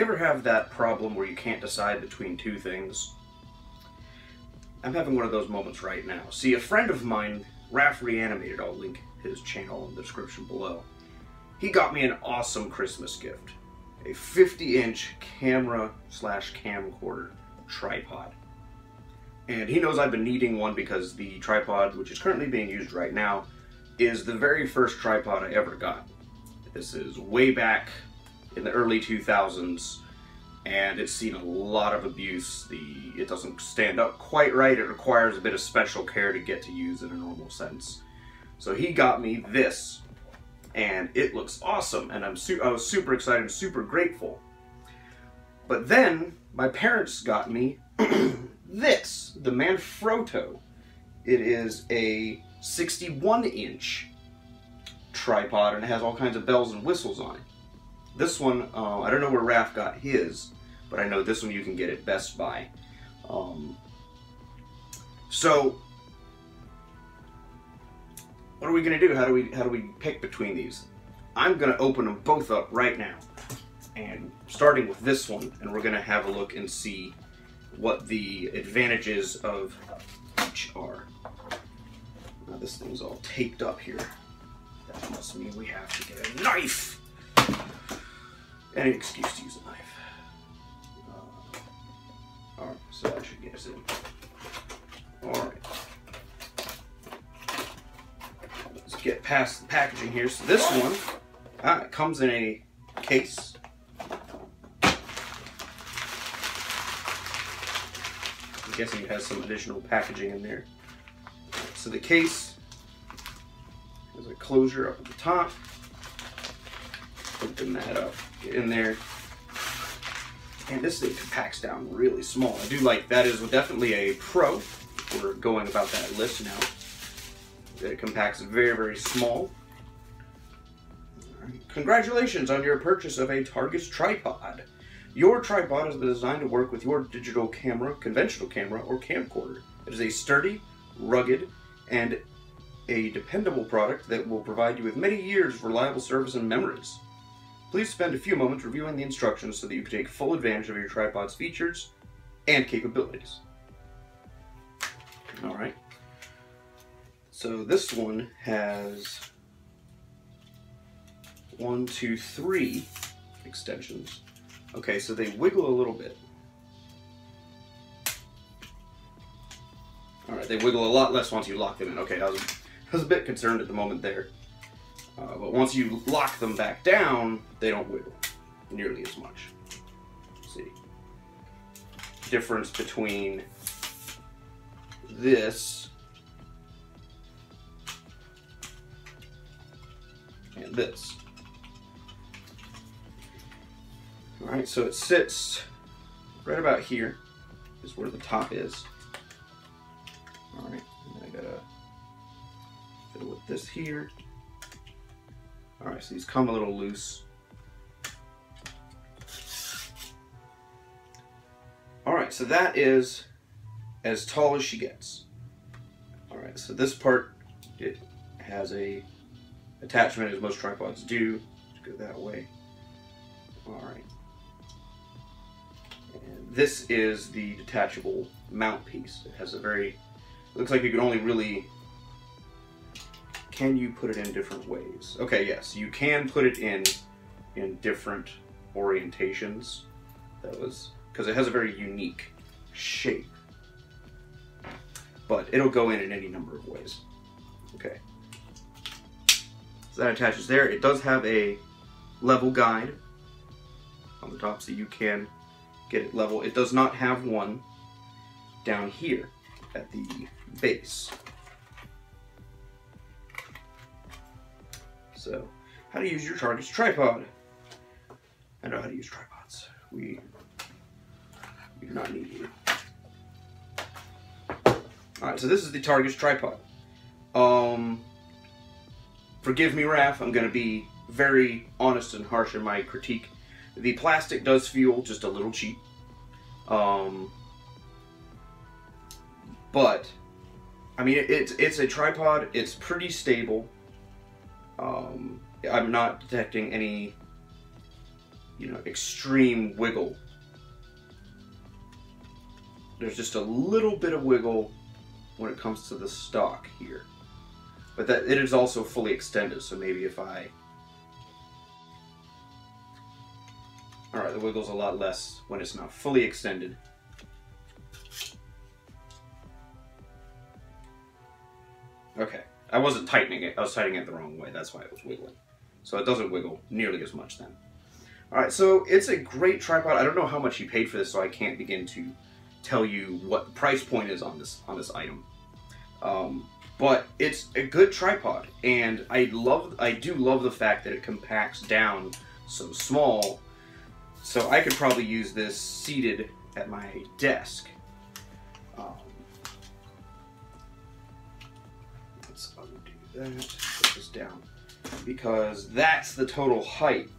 You ever have that problem where you can't decide between two things? I'm having one of those moments right now. See, a friend of mine, Reanimated, I'll link his channel in the description below, he got me an awesome Christmas gift. A 50-inch camera/camcorder tripod. And he knows I've been needing one because the tripod, which is currently being used right now, is the very first tripod I ever got. This is way back in the early 2000s, and it's seen a lot of abuse. It doesn't stand up quite right. It requires a bit of special care to get to use in a normal sense. So he got me this, and it looks awesome, and I was super excited and super grateful. But then my parents got me this, the Manfrotto. It is a 61-inch tripod, and it has all kinds of bells and whistles on it. This one, I don't know where Raph got his, but I know this one you can get at Best Buy. So, what are we gonna do? How do we pick between these? I'm gonna open them both up right now, and starting with this one, and we're gonna have a look and see what the advantages of each are. Now this thing's all taped up here. That must mean we have to get a knife. Any excuse to use a knife. Alright, so that should get us in. Alright. Let's get past the packaging here. So this one, it comes in a case. I'm guessing it has some additional packaging in there. So the case has a closure up at the top. Open that up, get in there, and this thing compacts down really small. I do like that. Is definitely a pro. We're going about that list now. It compacts very, very small. Right. Congratulations on your purchase of a Targus tripod. Your tripod is designed to work with your digital camera, conventional camera, or camcorder. It is a sturdy, rugged, and a dependable product that will provide you with many years of reliable service and memories. Please spend a few moments reviewing the instructions so that you can take full advantage of your tripod's features and capabilities. Alright. So this one has 1, 2, 3 extensions. Okay, so they wiggle a little bit. Alright, they wiggle a lot less once you lock them in. Okay, I was a bit concerned at the moment there. But once you lock them back down, they don't wiggle nearly as much. Let's see. Difference between this and this. Alright, so it sits right about here, is where the top is. Alright, and then I gotta fiddle with this here. Alright, so these come a little loose. Alright, so that is as tall as she gets. Alright, so this part, it has a attachment as most tripods do. Let's go that way. Alright. And this is the detachable mount piece. It has a very, looks like you can only really, can you put it in different ways? Okay, yes, you can put it in different orientations. That was, because it has a very unique shape. But it'll go in any number of ways. Okay. So that attaches there. It does have a level guide on the top so you can get it level. It does not have one down here at the base. So, how to use your Targus tripod. I know how to use tripods. We do not need you. Alright, so this is the Targus tripod. Forgive me, Raph, I'm going to be very honest and harsh in my critique. The plastic does feel just a little cheap. But, I mean, it's a tripod, it's pretty stable. I'm not detecting any, you know, extreme wiggle. There's just a little bit of wiggle when it comes to the stock here. But that it is also fully extended, so maybe if I... Alright, the wiggle's a lot less when it's not fully extended. Okay, I wasn't tightening it, I was tightening it the wrong way, that's why it was wiggling. So it doesn't wiggle nearly as much then. Alright, so it's a great tripod. I don't know how much you paid for this, so I can't begin to tell you what the price point is on this item. But it's a good tripod, and I do love the fact that it compacts down so small, so I could probably use this seated at my desk. Let's undo that, put this down, because that's the total height.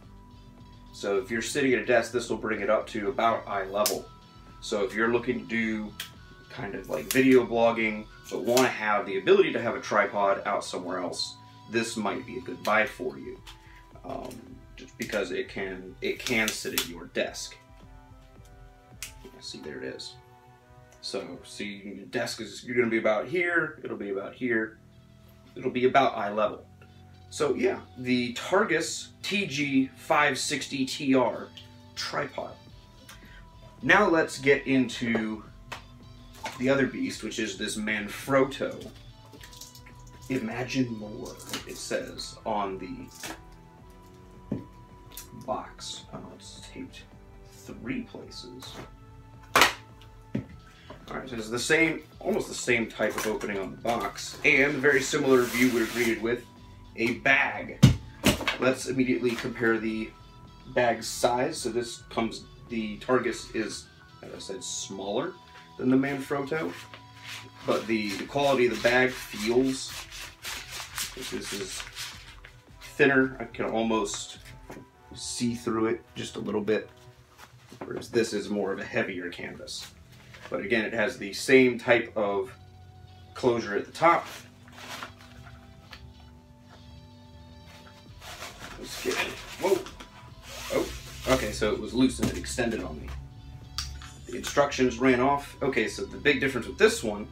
So if you're sitting at a desk, this will bring it up to about eye level. So if you're looking to do kind of like video blogging, but want to have the ability to have a tripod out somewhere else, this might be a good buy for you. Just because it can sit at your desk. See, there it is. So see, your desk is, you're going to be about here, it'll be about here, it'll be about eye level. So yeah, the Targus TG-5060TR tripod. Now let's get into the other beast, which is this Manfrotto. Imagine more, it says on the box. Oh, it's taped 3 places. Alright, so it's the same, almost the same type of opening on the box, and very similar view we're greeted with a bag. Let's immediately compare the bag's size. So this comes, the Targus is, as I said, smaller than the Manfrotto, but the quality of the bag feels, this is thinner. I can almost see through it just a little bit, whereas this is more of a heavier canvas. But again, it has the same type of closure at the top. Let's get it. Whoa! Oh, okay, so it was loose and it extended on me. The instructions ran off. Okay, so the big difference with this one,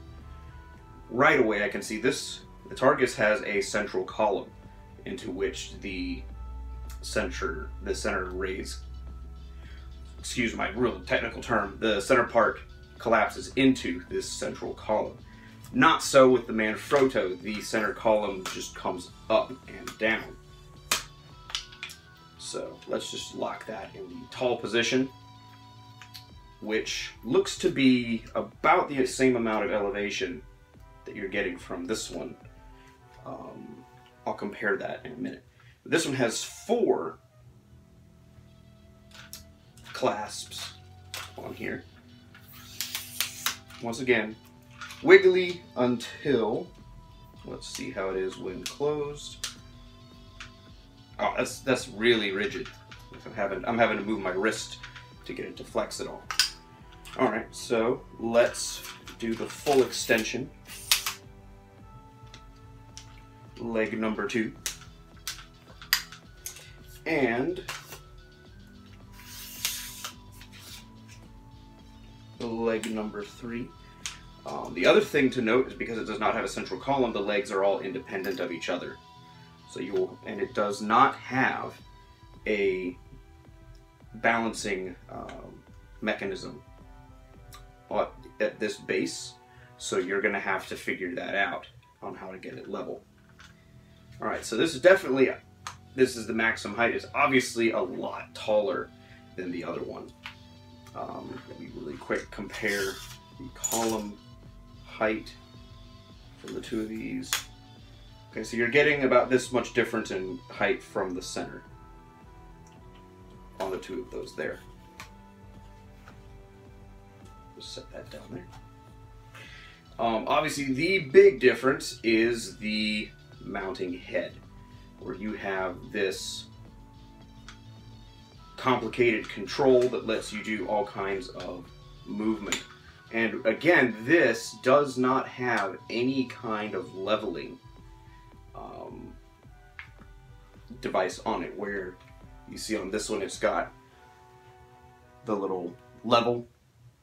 right away I can see this, the Targus has a central column into which the center raise, excuse my real technical term, the center part collapses into this central column. Not so with the Manfrotto, the center column just comes up and down. So let's just lock that in the tall position, which looks to be about the same amount of elevation that you're getting from this one. I'll compare that in a minute. This one has 4 clasps on here. Once again, wiggly until, let's see how it is when closed. Oh, that's really rigid. I'm having to move my wrist to get it to flex at all. Alright, so let's do the full extension. Leg number 2. And leg number 3. The other thing to note is because it does not have a central column, the legs are all independent of each other. So and it does not have a balancing mechanism at this base, so you're going to have to figure that out on how to get it level. Alright, so this is definitely, this is the maximum height. It's obviously a lot taller than the other one. Let me really quick compare the column height for the 2 of these. Okay, so you're getting about this much difference in height from the center on the 2 of those there. Just set that down there. Obviously, the big difference is the mounting head, where you have this complicated control that lets you do all kinds of movement. And again, this does not have any kind of leveling device on it, where you see on this one it's got the little level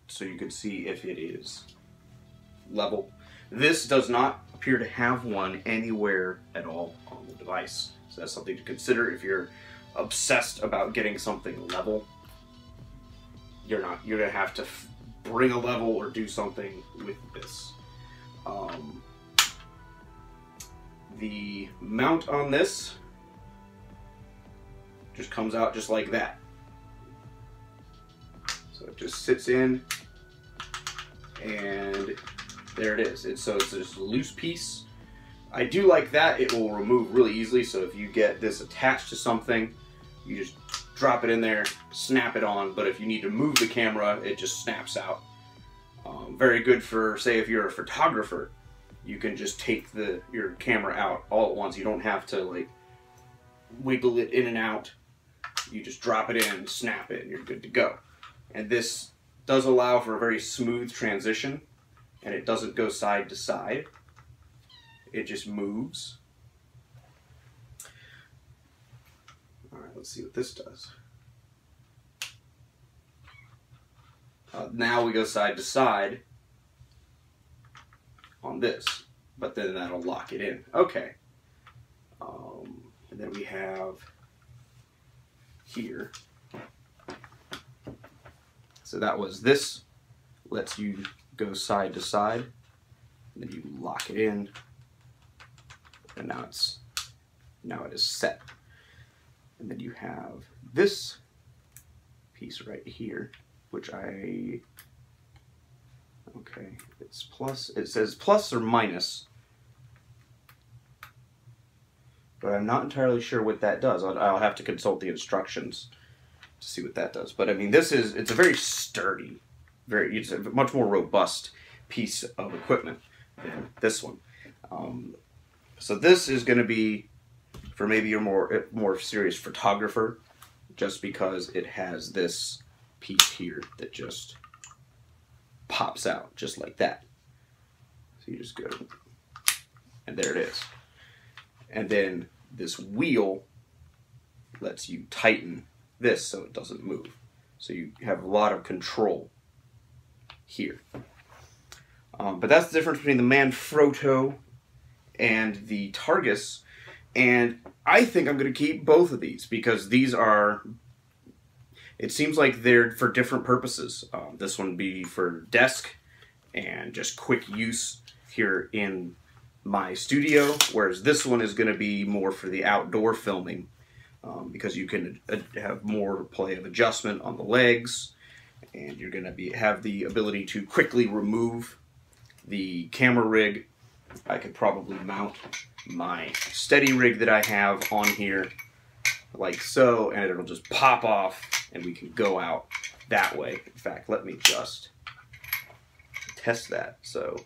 so you can see if it is level. This does not appear to have one anywhere at all on the device. So that's something to consider if you're obsessed about getting something level. You're gonna have to bring a level or do something with this. The mount on this just comes out just like that. So it just sits in, and there it is. It's just a loose piece. I do like that. It will remove really easily, so if you get this attached to something, you just drop it in there, snap it on, but if you need to move the camera, it just snaps out. Very good for, say, if you're a photographer, you can just take your camera out all at once. You don't have to like wiggle it in and out. You just drop it in, snap it, and you're good to go. And this does allow for a very smooth transition, and it doesn't go side to side. It just moves. All right, let's see what this does. Now we go side to side on this, but then that'll lock it in. Okay. And then we have here. So that was this. Lets you go side to side. And then you lock it in. And now it is set. And then you have this piece right here, which okay, it's plus, it says plus or minus, but I'm not entirely sure what that does. I'll have to consult the instructions to see what that does. But I mean, it's a very sturdy, it's a much more robust piece of equipment than this one. So this is going to be for maybe a more serious photographer, just because it has this piece here that just pops out just like that. So you just go, and there it is. And then this wheel lets you tighten this so it doesn't move. So you have a lot of control here. But that's the difference between the Manfrotto and the Targus. And I think I'm going to keep both of these because these are, it seems like they're for different purposes. This one would be for desk and just quick use here in my studio, whereas this one is going to be more for the outdoor filming because you can have more play of adjustment on the legs, and you're going to have the ability to quickly remove the camera rig. I could probably mount my steady rig that I have on here like so, and it'll just pop off and we can go out that way. In fact, let me just test that. So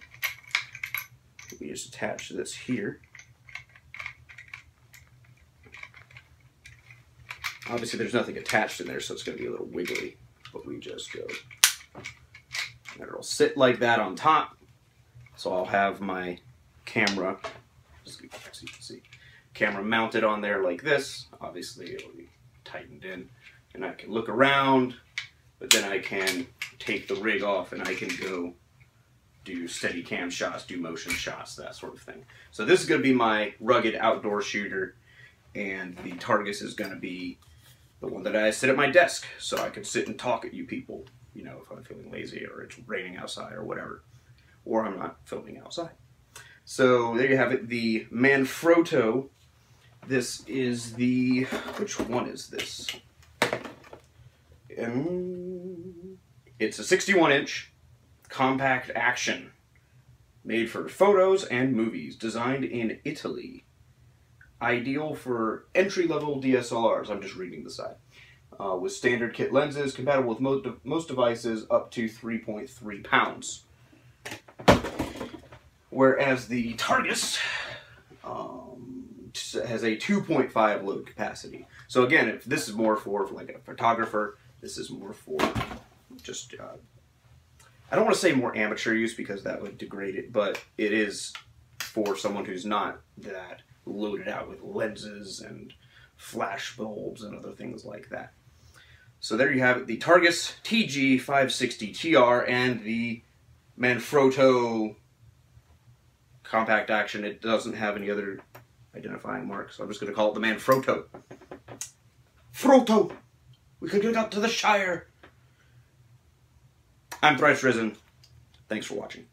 we just attach this here. Obviously there's nothing attached in there, so it's going to be a little wiggly, but we just go, and it'll sit like that on top. So I'll have my camera, so you can see, camera mounted on there like this. Obviously it'll be tightened in, and I can look around, but then I can take the rig off and I can go do steady cam shots, do motion shots, that sort of thing. So this is going to be my rugged outdoor shooter, and the Targus is going to be the one that I sit at my desk so I can sit and talk at you people, you know, if I'm feeling lazy or it's raining outside or whatever, or I'm not filming outside. So there you have it, the Manfrotto. This is the, which one is this? It's a 61-inch compact action made for photos and movies, designed in Italy. Ideal for entry-level DSLRs, I'm just reading the side. With standard kit lenses, compatible with most devices up to 3.3 pounds. Whereas the Targus has a 2.5 load capacity. So again, if this is more for like a photographer, this is more for just, I don't want to say more amateur use because that would degrade it, but it is for someone who's not that loaded out with lenses and flash bulbs and other things like that. So there you have it, the Targus TG-5060TR and the Manfrotto compact action. It doesn't have any other identifying marks, so I'm just going to call it the Manfrotto. Frotto! We could get up to the Shire! I'm ThriceRisen. Thanks for watching.